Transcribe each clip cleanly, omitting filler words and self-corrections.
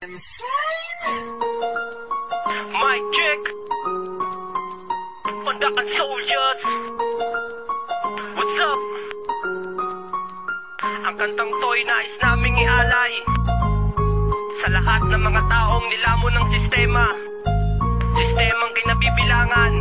Mic check. Pandakan soldiers. What's up? Ang kantang to'y nais naming ialay sa lahat ng mga taong nilamon ng sistema. Sistemang kinabibilangan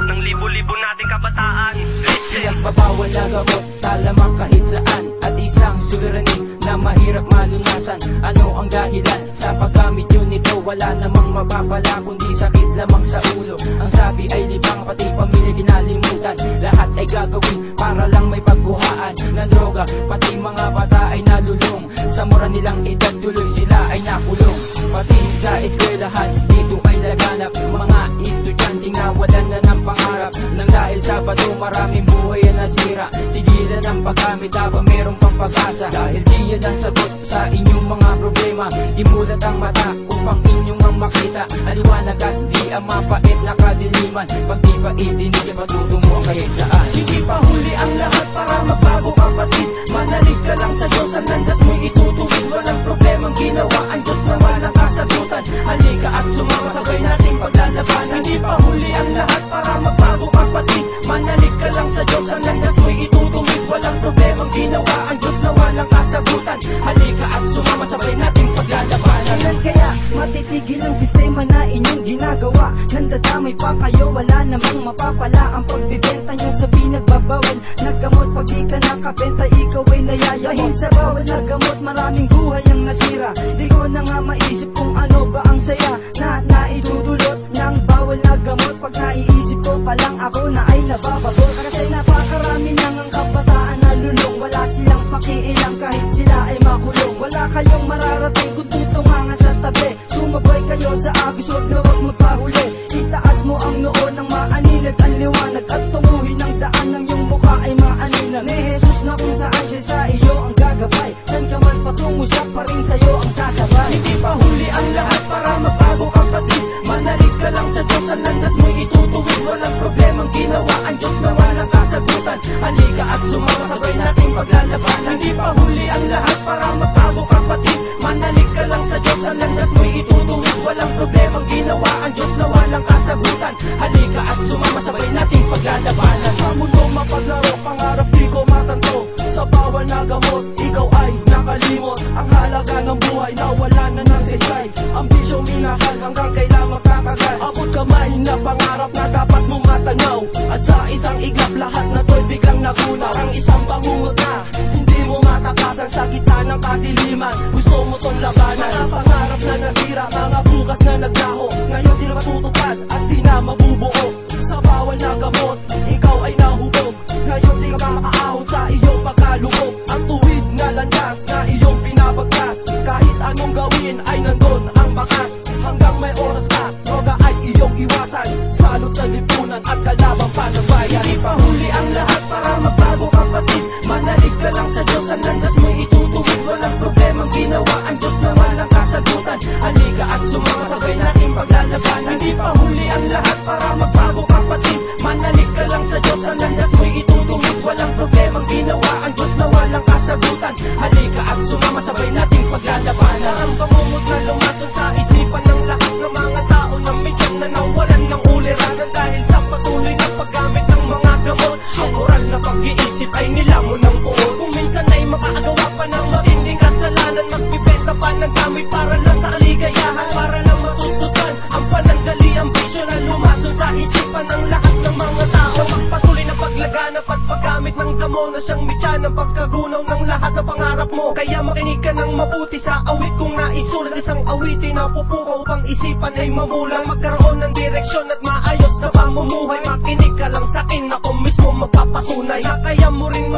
ng libo-libo nating kabataan. Pinagbabawal na gamot, talamak kahit saan, at isang suliranin na mahirap malunasan. Ano ang dahilan sa paggamit yun nito? Wala namang mapapala kundi sakit lamang sa ulo. Ang sabi ay libang, pati pamilya kinalimutan. Lahat ay gagawin para lang may pagbuhaan ng droga, pati mga bata ay nalulong. Sa mura nilang edad tuloy sila ay nakulong. Pati sa eskwelahan dito ay laganap mga estudyanteng nawalan na ng pangarap. Nang dahil sa bato maraming buhay ang nasira. Tigilan ang paggamit habang merong pang pag-asa. Dahil di yan ang sagot sa inyong mga problema. Imulat ang mata upang inyong ang makita. Aliwanag at di ang mapait na kadiliman. Pag di pa itinig patutungo ang kahit saan. Hindi pa huli ang lahat para magbago kapatid. Manalig ka lang sa Diyos, ang landas mo'y itutuwid. Walang problemang ginawa ang Diyos na walang kasagutan. Halika at sumama, sabay nating paglalabanan. Hindi pa huli ang lahat para magbago kapatid. Manalig ka lang sa Diyos, ang landas mo'y itutuwid. Walang problemang ginawa ang Diyos na walang kasagutan. Halika at sumama, sabay nating paglalabanan. Kaya matitigil ang sistema na inyong ginagawa. Nandadamay pa kayo, wala namang mapapala. Ang pagbibenta nyo sa pinagbabawal na gamot. Pag di ka nakabenta, ikaw ay nayayamot. Dahil sa bawal na gamot, maraming buhay ang nasira. Di ko na nga maisip kung ano ba ang saya na naidudulot ng bawal na gamot. Pag naiisip ko pa lang ako na ay nababagot. Kasi napakarami nang ang kabataan na lulong. Wala silang pakiilang kahit sila ay makulong. Wala kayong mararating kung tutungangan sa tabi. Sumabay kayo sa agos, wag na wag magpahuli. Itaas mo ang noon ng maaninag ang liwanag. At tunguhin ang daan ng iyong mukha ay maaninag. Ni Jesus na kung saan siya sa iyo ang gagabay. San ka man patungo siya pa rin sa'yo ang sasabay. Hindi pa huli ang lahat para magbago kapatid. Manalig ka lang sa Diyos, ang landas mo'y itutuwid. Walang problemang ginawa ang Diyos na walang kasagutan. Halika at sumama, sabay nating paglalabanan. Hindi pa huli ang lahat para magbago kapatid. Manalig ka lang sa Diyos, ang landas mo'y itutuwid. Walang problemang ginawa ang Diyos na walang kasagutan. Halika at sumama, sabay nating paglalabanan. Sa mundo mapaglaro, pangarap di ko matanto. Sa bawal na gamot, ikaw ay nakalimot. Ang halaga ng buhay na wala na ng saysay. Ambisyong minahal hanggang kailan magtatagal. Abot kamay na pangarap na dapat mong matanaw. At sa isang iglap lahat na to'y biglang nagunaw. Ang isang bangungot na hindi mo matakasan sa gitna ng kadiliman. Gusto mo tong labanan. Mga pangarap na nasira, mga bukas na naglaho. Ngayon di na matutupad at di na mabubuo. Sa bawal na gamot, ikaw ay nahubog. Ngayon di ka makaahon sa iyong pagkalugog. Ang tuwid na landas na iyong pinabagtas. Kahit anong gawin ay nandun ang bakas. Hanggang may oras pa, droga ay iyong iwasan. Salot sa lipunan at kalabang pa ng bayan. Hindi pa huli ang lahat para magbago kapatid. Manalig ka lang sa Diyos, ang landas mo'y itutuwid. Walang problemang ginawa ang Diyos na walang kasagutan. Halika at sumama, sabay nating paglalabanan. Hindi pa huli ang lahat para magbago kapatid. Manalig ka lang sa Diyos, ang landas mo'y itutuwid. Walang problemang ginawa ang Diyos na walang kasagutan. Halika at sumama, sabay nating paglalabanan. Ang pamumot na lumasyon sa isipan ng lahat ng mga tao na minsan na nawalan ng uliranan dahil sa patuloy na paggamit ng mga gamot. Ang oral na pag-iisip ay nilamon ng buo. Kung minsan ay makakagawa pa ng matinding kasalanan, magbibenta pa ng gamit para lang sa aligayahan, para lang matustusan ang panandali, ambisyon na lumasyon sa isipan ng lahat ng mga tao. Magpatuloy na paglaganap at paggamit ng damo na siyang mitya ng pagkagunaw ng lahat ng pangarap mo. Kaya makinig ka ng mabuti sa awit kong naisulat. Isang awitin na pupukaw upang isipan ay mamulang. Magkaroon ng direksyon at maayos na pamumuhay. Makinig ka lang sa akin, ako mismo magpapatunay na kaya mo rin